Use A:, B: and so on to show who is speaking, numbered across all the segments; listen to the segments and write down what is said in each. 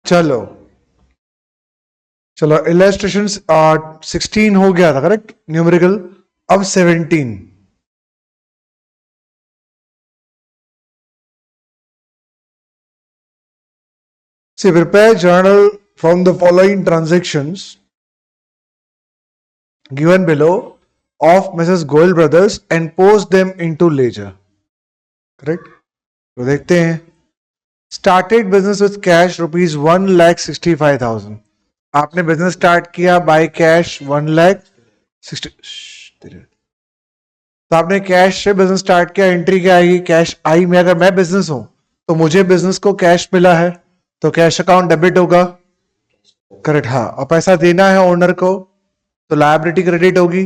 A: चलो चलो इलस्ट्रेशन 16 हो गया था करेक्ट न्यूमेरिकल. अब 17. See, prepare journal from the following transactions given below of Mrs. Goel Brothers and post them into ledger. Correct? तो देखते हैं. Started business with cash rupees 1,65,000. आपने बिजनेस स्टार्ट किया बाय कैश 1,60,000. तो आपने कैश से business start किया. Entry क्या आएगी? कैश आई में. अगर मैं बिजनेस हूं तो मुझे बिजनेस को कैश मिला है तो कैश अकाउंट डेबिट होगा. करेक्ट. हाँ. और पैसा देना है ओनर को तो लायबिलिटी क्रेडिट होगी.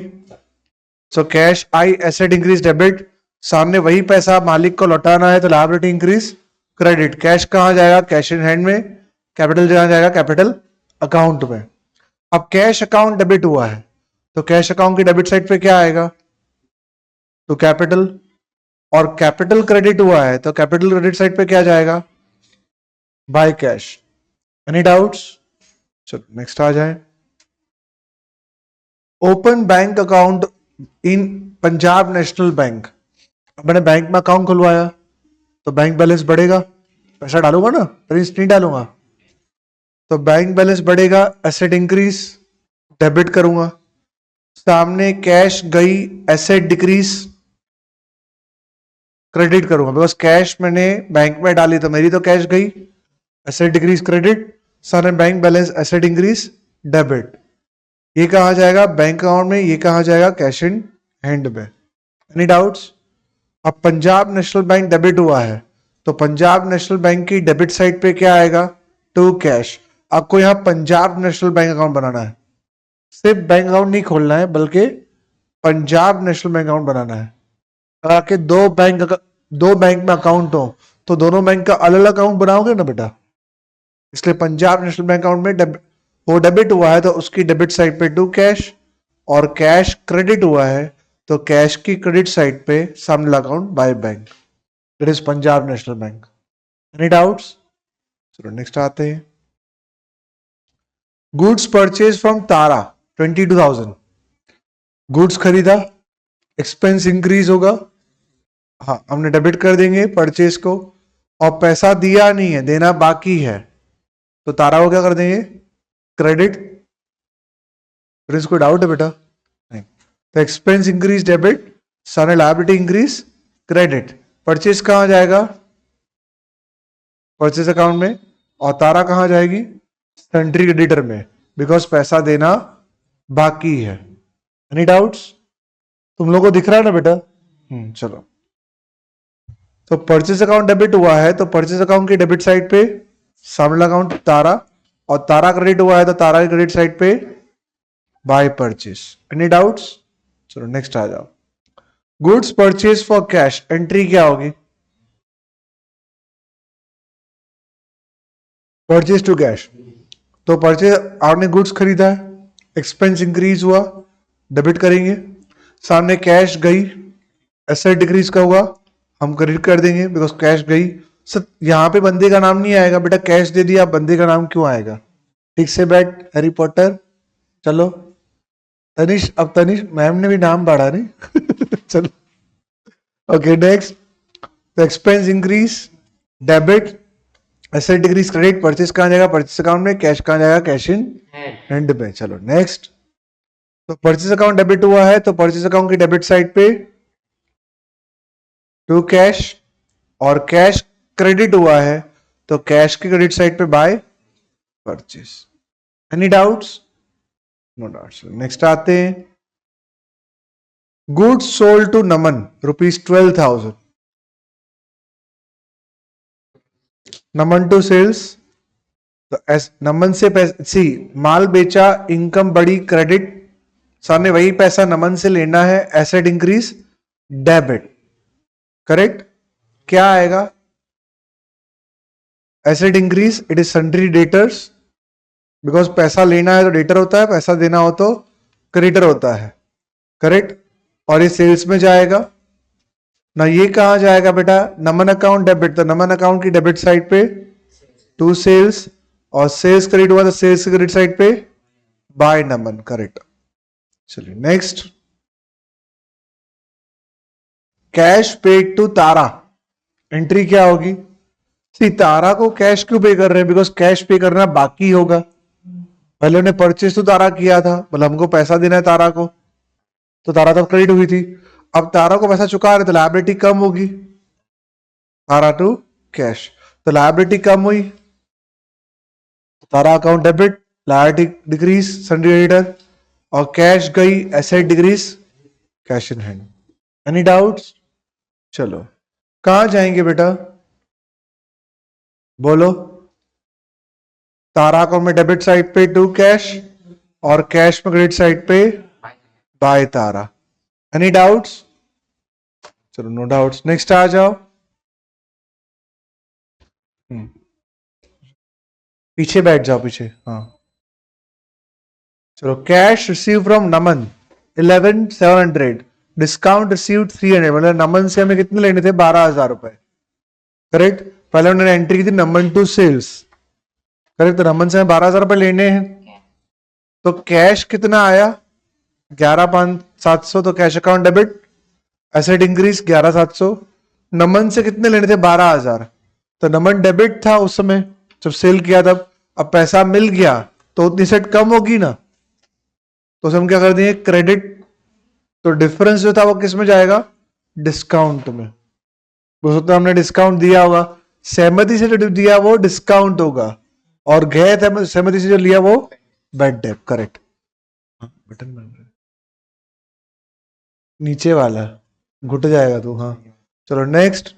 A: So cash I asset increase debit. सामने वही पैसा मालिक को लौटाना है तो लायबिलिटी इंक्रीज क्रेडिट. कैश कहां जाएगा? कैश इन हैंड में. कैपिटल जहां जाएगा? कैपिटल अकाउंट में. अब कैश अकाउंट डेबिट हुआ है तो कैश अकाउंट की डेबिट साइड पे क्या आएगा? तो कैपिटल. और कैपिटल क्रेडिट हुआ है तो कैपिटल क्रेडिट साइड पे क्या जाएगा? Bye cash. Any doubts? चलो नेक्स्ट आ जाए. Open bank account in Punjab national bank. मैंने बैंक में अकाउंट खुलवाया तो बैंक बैलेंस बढ़ेगा. पैसा डालूंगा ना, प्रिंस नहीं डालूंगा. तो बैंक बैलेंस बढ़ेगा. एसेट इंक्रीज डेबिट करूंगा. सामने कैश गई एसेट डिक्रीज क्रेडिट करूंगा. बिकॉज कैश मैंने बैंक में डाली तो मेरी तो कैश गई. Asset decrease credit. सामने bank balance asset increase debit. ये कहा जाएगा? बैंक अकाउंट में. ये कहा जाएगा? कैश इन हैंड में. Any doubts? अब पंजाब नेशनल बैंक डेबिट हुआ है तो पंजाब नेशनल बैंक की डेबिट साइड पे क्या आएगा? To cash. आपको यहां पंजाब नेशनल बैंक अकाउंट बनाना है. सिर्फ बैंक अकाउंट नहीं खोलना है बल्कि पंजाब नेशनल बैंक अकाउंट बनाना है. अगर दो बैंक में अकाउंट हो तो दोनों बैंक का अलग अलग अकाउंट बनाओगे ना बेटा. इसलिए पंजाब नेशनल बैंक अकाउंट में वो डेबिट हुआ है तो उसकी डेबिट साइड पे टू कैश. और कैश क्रेडिट हुआ है तो कैश की क्रेडिट साइड पे सामने account by bank. That is Punjab national bank. Any doubts? चलो नेक्स्ट आते हैं. Goods purchase from Tara 22,000. Goods खरीदा. एक्सपेंस इंक्रीज होगा. हाँ, हमने डेबिट कर देंगे परचेज को. और पैसा दिया नहीं है, देना बाकी है तो तारा को क्या कर देंगे? क्रेडिट. फिर इसको डाउट है बेटा? नहीं. तो एक्सपेंस इंक्रीज डेबिट. सारे लायबिलिटी इंक्रीज क्रेडिट. परचेज कहां जाएगा? परचेज अकाउंट में. और तारा कहां जाएगी? सेंट्री क्रेडिटर में. बिकॉज पैसा देना बाकी है. Any doubts? तुम लोगों को दिख रहा है ना बेटा? चलो. तो परचेज अकाउंट डेबिट हुआ है तो परचेज अकाउंट की डेबिट साइड पे सामने अकाउंट तारा. और तारा क्रेडिट हुआ है तो तारा की क्रेडिट साइड पे बाय परचेज. Any doubts? चलो नेक्स्ट आ जाओ. Goods purchase for cash. Entry क्या होगी? Purchase to cash. तो परचेज आपने गुड्स खरीदा है. एक्सपेंस इंक्रीज हुआ. डेबिट करेंगे. सामने कैश गई. एसेट डिक्रीज का हुआ. हम क्रेडिट कर देंगे बिकॉज कैश गई. सर यहां पे बंदे का नाम नहीं आएगा बेटा. कैश दे दिया, बंदे का नाम क्यों आएगा? ठीक से बैठ हैरी पॉटर. चलो तनिष. अब तनिष मैम ने भी नाम बढ़ा नहीं. चलो ओके नेक्स्ट. तो expense increase debit. Asset decrease credit. Purchase कहां जाएगा? परचेज अकाउंट में. कैश कहां जाएगा? कैश इन हैंड में. चलो नेक्स्ट. तो परचेज अकाउंट डेबिट हुआ है तो परचेज अकाउंट की डेबिट साइड पे टू कैश. और कैश क्रेडिट हुआ है तो कैश की क्रेडिट साइड पे by purchase. Any doubts? No doubts. Next आते हैं. Goods sold to Naman rupees 12,000. Naman to sales. तो नमन से सी माल बेचा, इनकम बढ़ी, क्रेडिट. सामने वही पैसा नमन से लेना है. Asset increase debit. करेक्ट. क्या आएगा? Asset increase. It is sundry debtors. Because पैसा लेना है तो डेटर होता है, पैसा देना हो तो क्रेडिटर होता है. करेक्ट. और ये सेल्स में जाएगा ना. ये कहां जाएगा बेटा? Naman account debit. तो नमन अकाउंट की डेबिट साइड पे टू सेल्स. और सेल्स क्रेडिट हुआ तो सेल्स क्रेडिट साइड पे बाय नमन, करेक्ट। चलिए next, cash paid to Tara, entry क्या होगी? सी तारा को कैश क्यों पे कर रहे हैं? बिकॉज कैश पे करना बाकी होगा, पहले उन्हें परचेज तो तारा किया था, मतलब हमको पैसा देना है तारा को, तो तारा तब क्रेडिट हुई थी। अब तारा को पैसा चुका रहे तो लायबिलिटी कम होगी, तारा टू कैश, तो लायबिलिटी कम हुई, Tara account debit, liability decrease sundry creditor, और कैश गई, asset decrease, cash in hand. Any doubts? चलो कहां जाएंगे बेटा, बोलो। तारा अकाउंट में डेबिट साइड पे टू कैश और कैश में क्रेडिट साइड पे बाय तारा। Any doubts? चलो नो डाउट्स, नेक्स्ट आ जाओ। पीछे बैठ जाओ, पीछे, हाँ। चलो, cash receive from Naman 11,700, discount received 300, मतलब नमन से हमें कितने लेने थे? 12,000 रुपए, करेक्ट। पहले उन्होंने एंट्री की थी नमन टू सेल्स, करेक्ट, तो नमन से हमें 12,000 रुपए लेने हैं, तो कैश कितना आया? 11,700, तो cash account debit, asset increase 11,700, नमन से कितने लेने थे? 12,000, तो नमन डेबिट था उस समय जब सेल किया तब, अब पैसा मिल गया तो उतनी सेट कम होगी ना, तो हम क्या कर देंगे? क्रेडिट, तो डिफरेंस जो था वो किस में जाएगा? डिस्काउंट में। हो सकता है हमने डिस्काउंट दिया होगा, सहमति से जो दिया वो डिस्काउंट होगा, और गए थे सहमति से जो लिया वो बैड डेट, करेक्ट। बटन नीचे वाला घुट जाएगा तू, हाँ। चलो नेक्स्ट,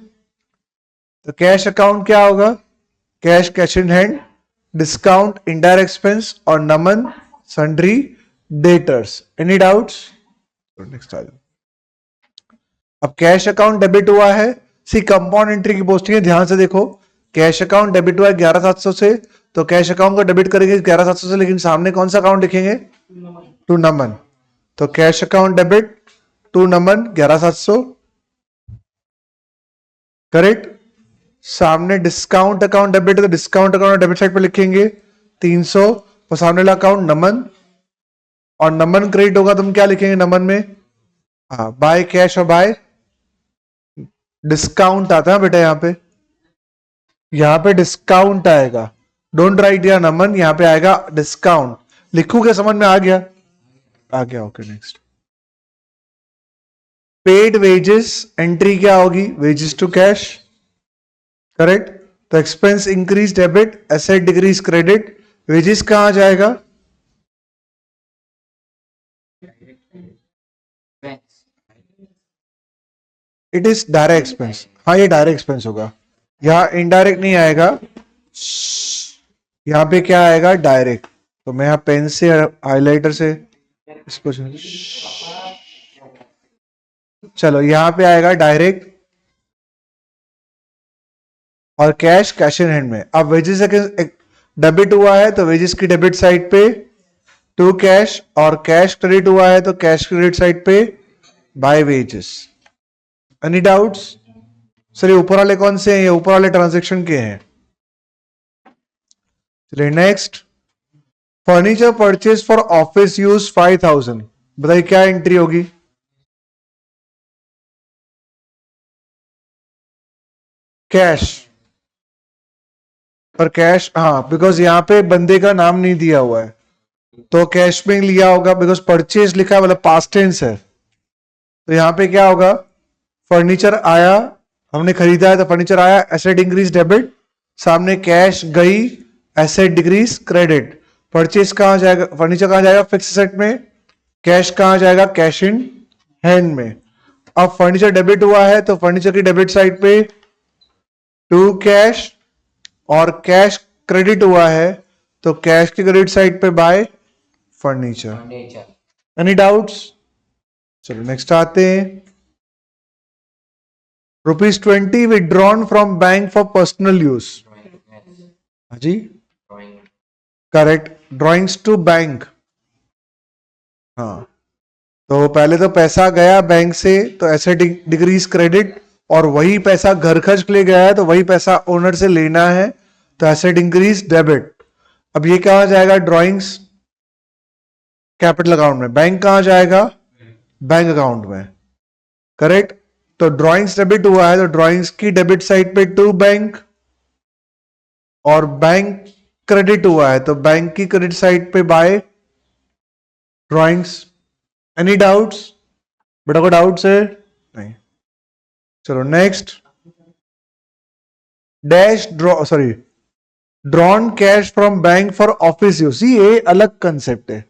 A: तो कैश अकाउंट क्या होगा? Cash, cash in hand, discount, indirect expense, और Naman sundry debtors. Any doubts? Next आ जाओ। अब कैश अकाउंट डेबिट हुआ है, सी कंपाउंड एंट्री की पोस्टिंग है, ध्यान से देखो। कैश अकाउंट डेबिट हुआ है 11,700 से, तो कैश अकाउंट को डेबिट करेंगे 11,700 से, लेकिन सामने कौन सा अकाउंट लिखेंगे? टू नमन, तो cash account debit to Naman 11,700, correct. सामने डिस्काउंट अकाउंट डेबिट है, तो डिस्काउंट अकाउंट डेबिट साइड पे लिखेंगे 300, और सामने वाला अकाउंट नमन, और नमन क्रेडिट होगा तो हम क्या लिखेंगे नमन में? हाँ, बाय कैश और बाय डिस्काउंट आता है बेटा, यहां पे डिस्काउंट आएगा, डोंट राइट या नमन, यहां पे आएगा डिस्काउंट। लिखूंगे, समझ में आ गया? आ गया, okay. Next, paid wages, entry क्या होगी? वेजेस टू कैश, करेक्ट, तो expense increase debit, asset decrease credit, wages कहां जाएगा? इट इज डायरेक्ट एक्सपेंस, हाँ ये डायरेक्ट एक्सपेंस होगा, यहां इनडायरेक्ट नहीं आएगा, यहां पे क्या आएगा? डायरेक्ट। तो मैं यहां पेन से, हाइलाइटर से इसको, चलो यहां पे आएगा डायरेक्ट, और कैश, कैश इन हैंड में। अब वेजेस डेबिट हुआ है तो वेजेस की डेबिट साइड पे टू कैश, और कैश क्रेडिट हुआ है तो कैश क्रेडिट साइड पे by wages. Any doubts? Sir ये ऊपर वाले कौन से हैं? ये ऊपर वाले ट्रांजेक्शन के हैं। चलिए next, furniture purchase for office use 5,000, बताइए क्या एंट्री होगी? कैश, पर कैश, हाँ, बिकॉज यहां पे बंदे का नाम नहीं दिया हुआ है, तो कैश में लिया होगा, बिकॉज परचेज लिखा है, मतलब पास्ट टेंस है, तो यहां पे क्या होगा? फर्नीचर आया, हमने खरीदा है तो फर्नीचर आया, एसेट इंक्रीज डेबिट, सामने कैश गई, एसेट डिक्रीज क्रेडिट, परचेज कहां जाएगा? फर्नीचर कहां जाएगा? फिक्स एसेट में, कैश कहां जाएगा? कैश इन हैंड में। अब फर्नीचर डेबिट हुआ है तो फर्नीचर की डेबिट साइड पे टू कैश, और कैश क्रेडिट हुआ है तो कैश की क्रेडिट साइड पे बाय फर्नीचर। Any doubts? चलो नेक्स्ट आते हैं, ₹20 withdrawn from bank for personal use, हाँ जी, करेक्ट, ड्रॉइंग्स टू बैंक, हाँ, तो पहले तो पैसा गया बैंक से तो एसेट डिक्रीज क्रेडिट, और वही पैसा घर खर्च के लिए गया है तो वही पैसा ओनर से लेना है तो एसेट इंक्रीज डेबिट, अब ये कहां जाएगा? ड्रॉइंग्स कैपिटल अकाउंट में। बैंक कहां जाएगा? बैंक अकाउंट में। करेक्ट। तो ड्रॉइंग्स डेबिट हुआ है तो ड्रॉइंग्स की डेबिट साइड पे टू बैंक, और बैंक क्रेडिट हुआ है तो बैंक की क्रेडिट साइड पे बाय ड्रॉइंग्स। Any doubts? बेटा को डाउट्स है? नहीं। चलो next. Dash draw sorry drawn cash from bank for office use. ये अलग कंसेप्ट है।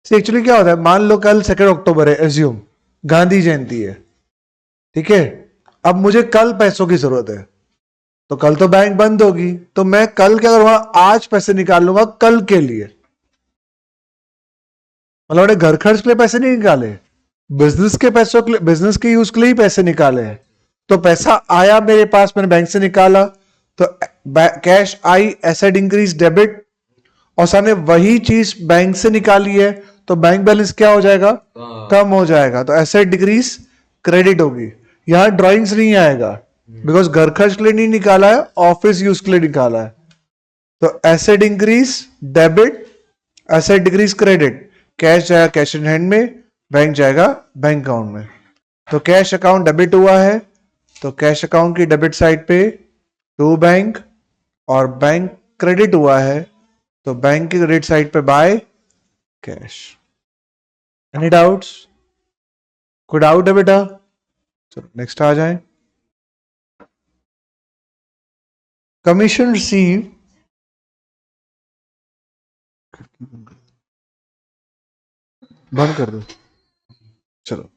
A: एक्चुअली क्या होता है, मान लो कल 2 अक्टूबर है, एज्यूम गांधी जयंती है, ठीक है। अब मुझे कल पैसों की जरूरत है, तो कल तो बैंक बंद होगी, तो मैं कल क्या करूंगा? आज पैसे निकाल लूंगा कल के लिए। मतलब मैंने घर खर्च के लिए पैसे नहीं निकाले, बिजनेस के पैसों के लिए, बिजनेस के यूज के लिए ही पैसे निकाले हैं। तो पैसा आया मेरे पास, मैंने बैंक से निकाला, तो cash I, asset increase debit, और सामने वही चीज बैंक से निकाली है तो बैंक बैलेंस क्या हो जाएगा? कम हो जाएगा। तो एसेट डिक्रीज क्रेडिट होगी। यहां ड्रॉइंग्स नहीं आएगा, बिकॉज घर खर्च के लिए नहीं निकाला है, ऑफिस यूज के लिए निकाला है। तो asset increase debit, asset decrease credit. Cash जाएगा कैश इन हैंड में, बैंक जाएगा बैंक अकाउंट में। तो कैश अकाउंट डेबिट हुआ है तो कैश अकाउंट की डेबिट साइड पे टू बैंक, और बैंक क्रेडिट हुआ है तो बैंक की क्रेडिट साइड पे बाय कैश। Any doubts? कोई डाउट है बेटा? चलो नेक्स्ट आ जाए। कमीशन रिसीव, बंद कर दो। चलो,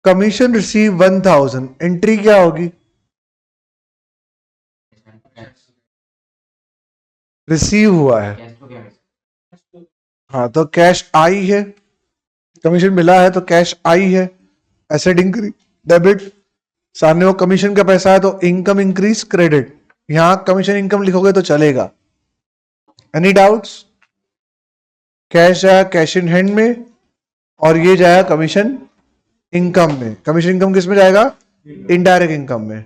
A: कमीशन रिसीव 1000, एंट्री क्या होगी? रिसीव हुआ है। हाँ, तो कैश आई है, कमीशन मिला है तो कैश आई है, एसेट इंक्रीज डेबिट, सामने वो कमीशन का पैसा है तो इनकम इंक्रीज क्रेडिट। यहां कमीशन इनकम लिखोगे तो चलेगा। Any doubts? कैश जाएगा कैश इन हैंड में, और ये जाएगा कमीशन इनकम में। कमीशन इनकम किस में जाएगा? इनडायरेक्ट इनकम में।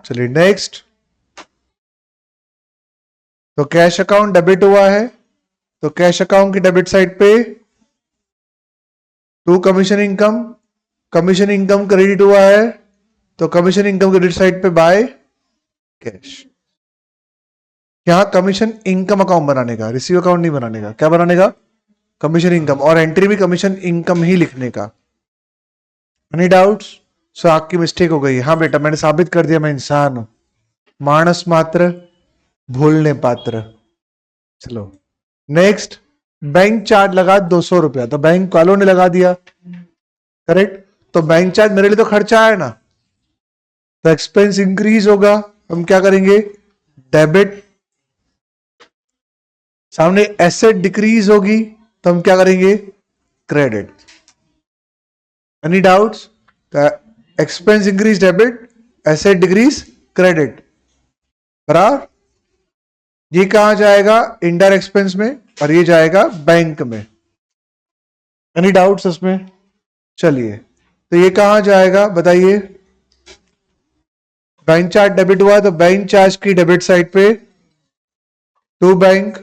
A: चलिए नेक्स्ट। तो कैश अकाउंट डेबिट हुआ है तो कैश अकाउंट की डेबिट साइड पे to commission income, commission income credit हुआ है तो कमीशन इनकम क्रेडिट साइड पे बाय कैश। यहां कमीशन इनकम अकाउंट बनाने का, रिसीव अकाउंट नहीं बनाने का। क्या बनाने का? कमीशन इनकम, और एंट्री भी कमीशन इनकम ही लिखने का। Any doubts? सो आपकी मिस्टेक हो गई। हाँ बेटा, मैंने साबित कर दिया मैं इंसान हूं, मानस मात्र, भूलने पात्र। चलो नेक्स्ट। बैंक चार्ज लगा 200 रुपया, तो बैंक वालों ने लगा दिया, करेक्ट। तो बैंक चार्ज मेरे लिए तो खर्चा है ना, तो एक्सपेंस इंक्रीज होगा। हम क्या करेंगे? डेबिट। सामने एसेट डिक्रीज होगी तो हम क्या करेंगे? Credit. Any doubts? Expense increase debit, asset decrease credit. बराबर। ये कहां जाएगा? इनडायरेक्ट एक्सपेंस में, और ये जाएगा बैंक में। एनी डाउट्स इसमें? चलिए, तो ये कहां जाएगा बताइए? बैंक चार्ज डेबिट हुआ तो बैंक चार्ज की डेबिट साइड पे टू बैंक,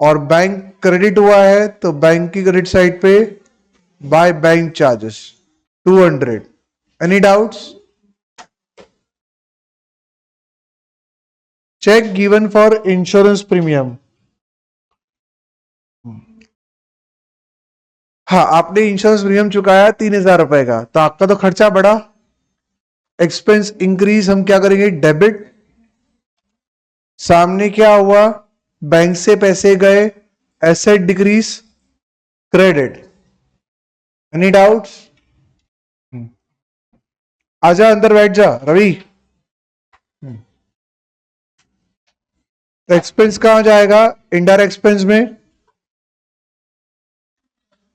A: और बैंक क्रेडिट हुआ है तो बैंक की क्रेडिट साइड पे by bank charges 200। Any doubts? Cheque given for insurance premium. हाँ, आपने इंश्योरेंस प्रीमियम चुकाया 3000 रुपए का, तो आपका तो खर्चा बढ़ा, एक्सपेंस इंक्रीज। हम क्या करेंगे? डेबिट। सामने क्या हुआ? बैंक से पैसे गए, asset decrease credit. Any doubts? आजा अंदर बैठ जा रवि। तो एक्सपेंस कहां जाएगा? इनडायरेक्ट एक्सपेंस में,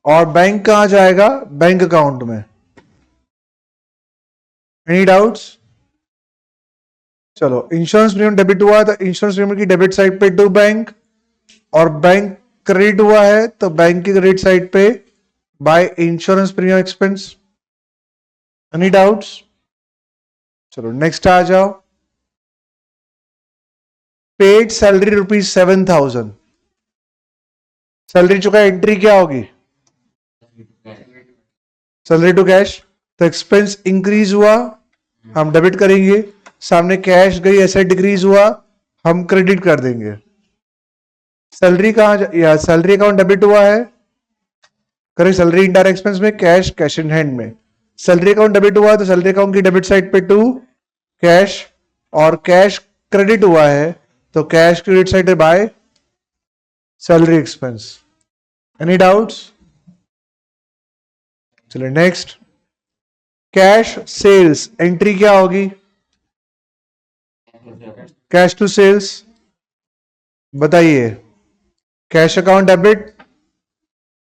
A: और बैंक कहां जाएगा? बैंक अकाउंट में। Any doubts? चलो, इंश्योरेंस प्रीमियम डेबिट हुआ तो इंश्योरेंस प्रीमियम की डेबिट साइड पे टू बैंक, और बैंक क्रेडिट हुआ है तो बैंक की क्रेडिट साइड पे by insurance premium expense. Any doubts? चलो नेक्स्ट आ जाओ। पेड सैलरी ₹7,000, सैलरी चुका, एंट्री क्या होगी? Salary to cash. तो एक्सपेंस इंक्रीज हुआ, हम डेबिट करेंगे, सामने कैश गई, एसेट डिक्रीज हुआ, हम क्रेडिट कर देंगे। सैलरी कहां या सैलरी अकाउंट डेबिट हुआ है, करेक्ट, सैलरी इनडायरेक्ट एक्सपेंस में, कैश कैश इन हैंड में। सैलरी अकाउंट डेबिट हुआ है तो सैलरी अकाउंट की डेबिट साइड पे टू कैश, और कैश क्रेडिट हुआ है तो कैश क्रेडिट साइड पे by salary expense. Any doubts? चलिए नेक्स्ट, कैश सेल्स, एंट्री क्या होगी? कैश टू सेल्स, बताइए। Cash account debit,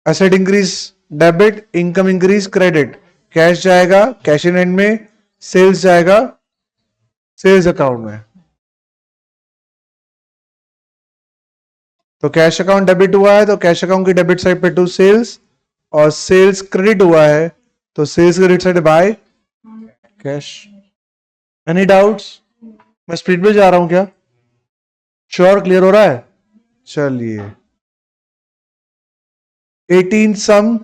A: asset increase debit, income increase credit, cash जाएगा कैश इन हैंड में, सेल्स जाएगा सेल्स अकाउंट में। तो कैश अकाउंट डेबिट हुआ है तो कैश अकाउंट की डेबिट साइड पे टू सेल्स, और सेल्स क्रेडिट हुआ है तो sales credit side by cash. Any doubts? मैं स्पीड पे जा रहा हूं क्या? श्योर, क्लियर हो रहा है? चलिए 18 सम